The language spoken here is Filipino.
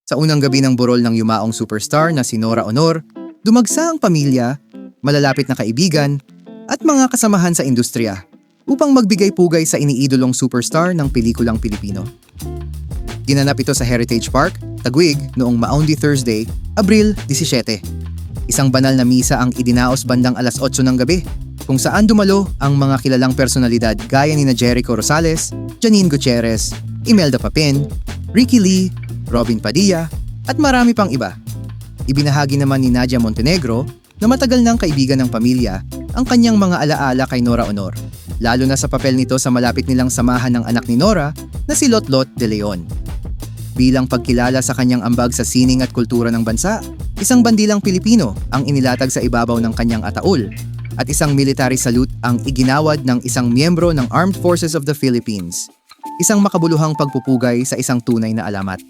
Sa unang gabi ng burol ng yumaong superstar na si Nora Honor, dumagsa ang pamilya, malalapit na kaibigan, at mga kasamahan sa industriya upang magbigay pugay sa iniidolong superstar ng pelikulang Pilipino. Ginanap ito sa Heritage Park, Taguig, noong Maundy Thursday, Abril 17. Isang banal na misa ang idinaos bandang alas 8 ng gabi, kung saan dumalo ang mga kilalang personalidad gaya ni Jericho Rosales, Janine Gutierrez, Imelda Papin, Ricky Lee, Robin Padilla, at marami pang iba. Ibinahagi naman ni Nadia Montenegro na matagal ng kaibigan ng pamilya ang kanyang mga alaala kay Nora Honor, lalo na sa papel nito sa malapit nilang samahan ng anak ni Nora na si Lotlot de Leon. Bilang pagkilala sa kanyang ambag sa sining at kultura ng bansa, isang bandilang Pilipino ang inilatag sa ibabaw ng kanyang ataol at isang military salute ang iginawad ng isang miyembro ng Armed Forces of the Philippines. Isang makabuluhang pagpupugay sa isang tunay na alamat.